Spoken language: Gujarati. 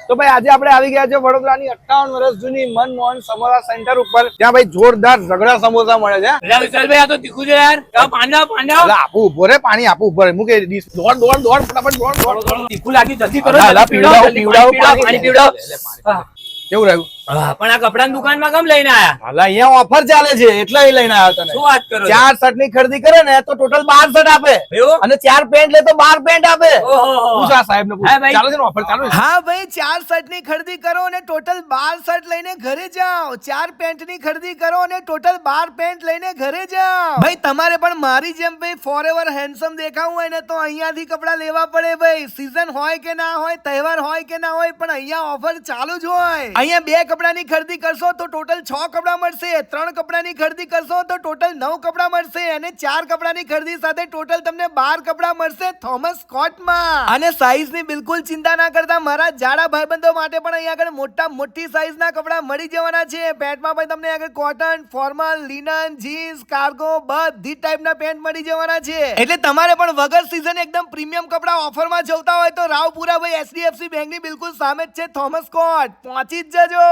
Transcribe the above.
તો ભાઈ આજે આપણે આવી ગયા છે વડોદરાની 58 વર્ષ જૂની મનમોહન સમોસા સેન્ટર ઉપર, ત્યાં ભાઈ જોરદાર રગડા સમોસા મળે છે. વિશાલભાઈ આ તો તીખું છે યાર. પાંડા આપું ઉભો રે, પાણી આપું ઉભો રે, મૂકે ડીશ. દોડ દોડ દોડ ફટાફટ દોડ. તીખું લાગ્યું, જલ્દી કરો. પીવડાવો, પાણી પીવડાવો. કેવું રહ્યું? પણ આ કપડાની દુકાનમાં કેમ લઈને આયા? હાલા અહીંયા ઓફર ચાલે છે એટલે અહીં લઈને આવ્યો તને. શું વાત કરો છો? 4 શર્ટ ની ખરીદી કરે ને તો ટોટલ 12 શર્ટ આપે, એવું? અને 4 પેન્ટ લે તો 12 પેન્ટ આપે. ઓહો. પૂછ આ સાહેબ ને પૂછ. હા ભાઈ. ચાલે છે ને ઓફર ચાલુ છે? હા ભાઈ, 4 શર્ટ ની ખરીદી કરો અને ટોટલ 12 શર્ટ લઈને ઘરે જાઓ. 4 પેન્ટ ની ખરીદી કરો અને ટોટલ 12 પેન્ટ લઈને ઘરે જાઓ. ભાઈ તમારે પણ મારી જેમ ભાઈ ફોરએવર હેન્ડસમ દેખાવું હોય ને તો અહીંયાથી કપડા લેવા પડે ભાઈ. સીઝન હોય કે ના હોય, તહેવાર હોય કે ના હોય, પણ અહીંયા ઓફર ચાલુ જ હોય. અહીંયા 2 કપડાની ખરીદી કરશો તો ટોટલ 6 કપડા મળશે. 3 કપડાની ખરીદી કરશો તો ટોટલ 9 કપડા મળશે, અને 4 કપડાની ખરીદી સાથે ટોટલ તમને 12 કપડા મળશે થોમસ સ્કોટમાં. અને સાઈઝ ની બિલકુલ ચિંતા ના કરતા, મારા જાડા ભાઈબંધો માટે પણ અહીંયા આગળ મોટી સાઈઝ ના કપડા મળી જવાના છે. પેન્ટમાં પણ તમને આગળ cotton, formal, linen, jeans, cargo બધી ટાઈપના પેન્ટ મળી જવાના છે. એટલે તમારે પણ વગર સીઝન એકદમ પ્રીમિયમ કપડા ઓફરમાં જોતા હોય તો રાવપુરા ભાઈ HDFC બેંક ની બિલકુલ સામે જ છે થોમસ સ્કોટ. પહોંચી જ જજો.